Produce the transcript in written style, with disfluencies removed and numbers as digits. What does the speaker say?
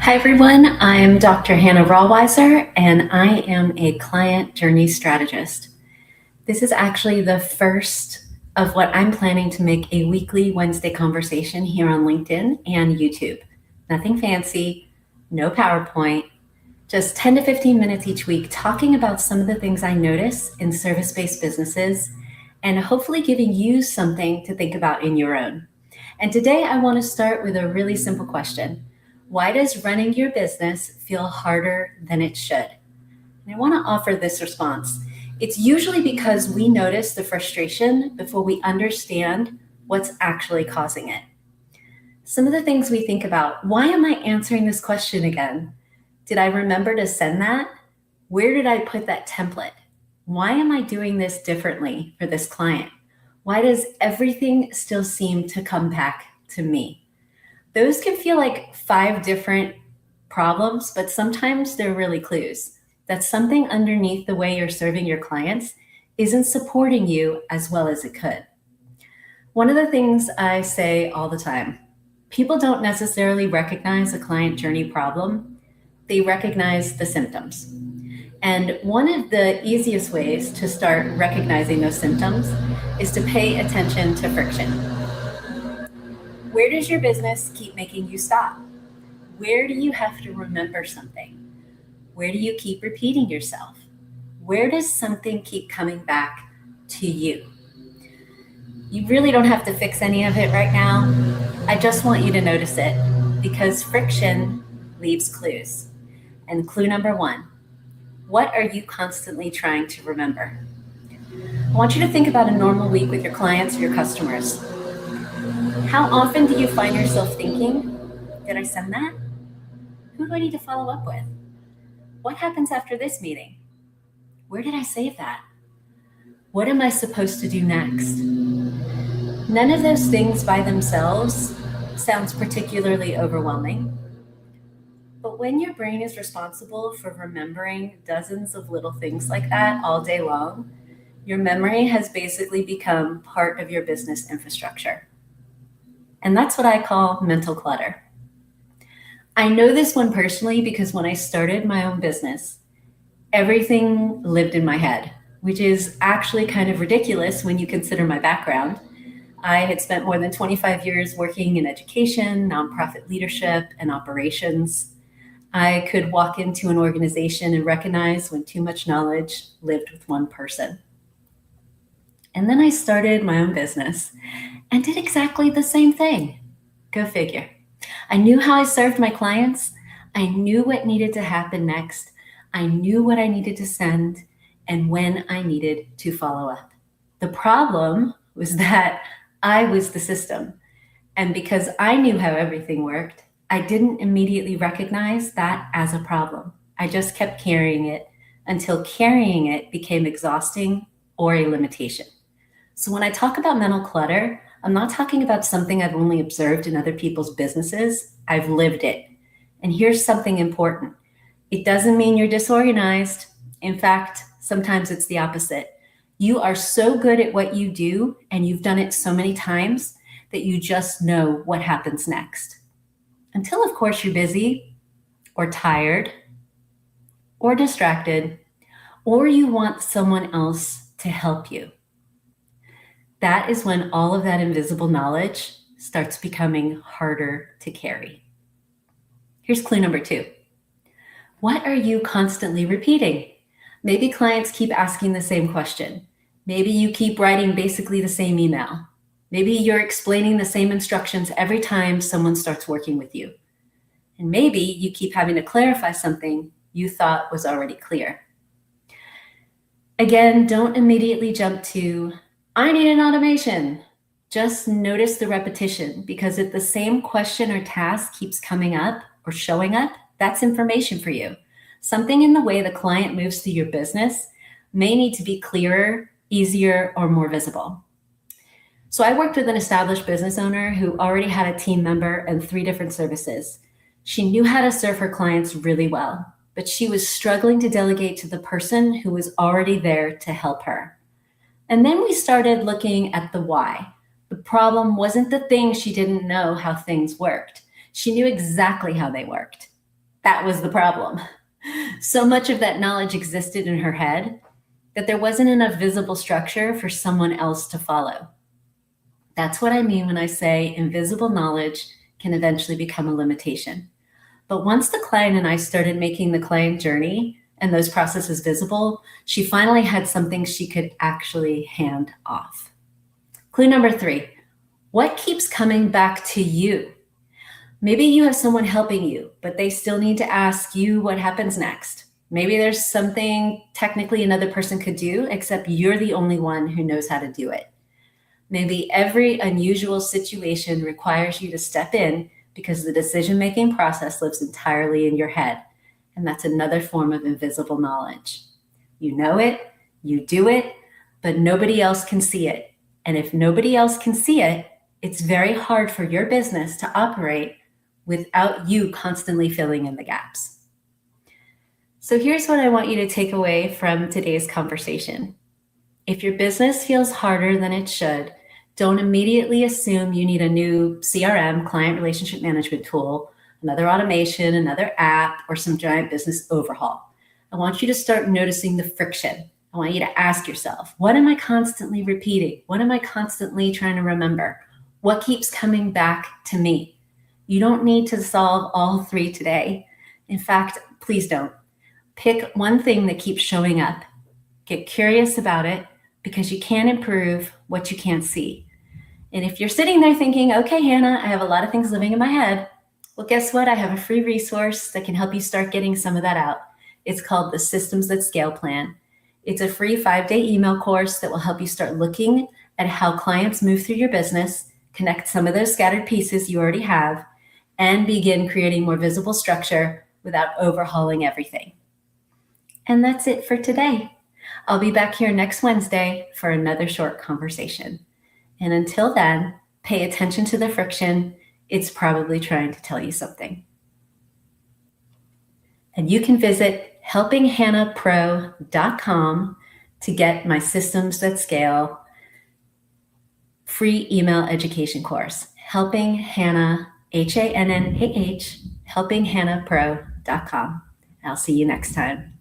Hi, everyone. I'm Dr. Hannah Rawiszer, and I am a client journey strategist. This is actually the first of what I'm planning to make a weekly Wednesday conversation here on LinkedIn and YouTube. Nothing fancy, no PowerPoint, just 10 to 15 minutes each week talking about some of the things I notice in service-based businesses and hopefully giving you something to think about in your own. And today I want to start with a really simple question. Why does running your business feel harder than it should? And I want to offer this response. It's usually because we notice the frustration before we understand what's actually causing it. Some of the things we think about, why am I answering this question again? Did I remember to send that? Where did I put that template? Why am I doing this differently for this client? Why does everything still seem to come back to me? Those can feel like 5 different problems, but sometimes they're really clues that something underneath the way you're serving your clients isn't supporting you as well as it could. One of the things I say all the time, people don't necessarily recognize a client journey problem. They recognize the symptoms. And one of the easiest ways to start recognizing those symptoms is to pay attention to friction. Where does your business keep making you stop? Where do you have to remember something? Where do you keep repeating yourself? Where does something keep coming back to you? You really don't have to fix any of it right now. I just want you to notice it because friction leaves clues. And clue number 1, what are you constantly trying to remember? I want you to think about a normal week with your clients or your customers. How often do you find yourself thinking, did I send that? Who do I need to follow up with? What happens after this meeting? Where did I save that? What am I supposed to do next? None of those things by themselves sounds particularly overwhelming. But when your brain is responsible for remembering dozens of little things like that all day long, your memory has basically become part of your business infrastructure. And that's what I call mental clutter. I know this one personally because when I started my own business, everything lived in my head, which is actually kind of ridiculous when you consider my background. I had spent more than 25 years working in education, nonprofit leadership, and operations. I could walk into an organization and recognize when too much knowledge lived with one person. And then I started my own business and did exactly the same thing. Go figure. I knew how I served my clients. I knew what needed to happen next. I knew what I needed to send and when I needed to follow up. The problem was that I was the system. And because I knew how everything worked, I didn't immediately recognize that as a problem. I just kept carrying it until carrying it became exhausting or a limitation. So when I talk about mental clutter, I'm not talking about something I've only observed in other people's businesses. I've lived it. And here's something important. It doesn't mean you're disorganized. In fact, sometimes it's the opposite. You are so good at what you do, and you've done it so many times that you just know what happens next. Until, of course, you're busy or tired or distracted, or you want someone else to help you. That is when all of that invisible knowledge starts becoming harder to carry. Here's clue number 2. What are you constantly repeating? Maybe clients keep asking the same question. Maybe you keep writing basically the same email. Maybe you're explaining the same instructions every time someone starts working with you. And maybe you keep having to clarify something you thought was already clear. Again, don't immediately jump to, I need an automation. Just notice the repetition, because if the same question or task keeps coming up or showing up, that's information for you. Something in the way the client moves through your business may need to be clearer, easier, or more visible. So I worked with an established business owner who already had a team member and 3 different services. She knew how to serve her clients really well, but she was struggling to delegate to the person who was already there to help her. And then we started looking at the why. The problem wasn't the thing she didn't know how things worked. She knew exactly how they worked. That was the problem. So much of that knowledge existed in her head that there wasn't enough visible structure for someone else to follow. That's what I mean when I say invisible knowledge can eventually become a limitation. But once the client and I started making the client journey and those processes visible, she finally had something she could actually hand off. Clue number 3, what keeps coming back to you? Maybe you have someone helping you, but they still need to ask you what happens next. Maybe there's something technically another person could do, except you're the only one who knows how to do it. Maybe every unusual situation requires you to step in because the decision-making process lives entirely in your head. And that's another form of invisible knowledge. You know it, you do it, but nobody else can see it. And if nobody else can see it, it's very hard for your business to operate without you constantly filling in the gaps. So here's what I want you to take away from today's conversation. If your business feels harder than it should, don't immediately assume you need a new CRM, client relationship management tool, another automation, another app, or some giant business overhaul. I want you to start noticing the friction. I want you to ask yourself, what am I constantly repeating? What am I constantly trying to remember? What keeps coming back to me? You don't need to solve all 3 today. In fact, please don't. Pick one thing that keeps showing up. Get curious about it because you can't improve what you can't see. And if you're sitting there thinking, okay, Hannah, I have a lot of things living in my head. Well, guess what? I have a free resource that can help you start getting some of that out. It's called the Systems That Scale Plan. It's a free 5-day email course that will help you start looking at how clients move through your business, connect some of those scattered pieces you already have, and begin creating more visible structure without overhauling everything. And that's it for today. I'll be back here next Wednesday for another short conversation. And until then, pay attention to the friction. It's probably trying to tell you something. And you can visit helpinghannahpro.com to get my Systems That Scale free email education course. Helping Hannah, Hannah, helpinghannahpro.com. I'll see you next time.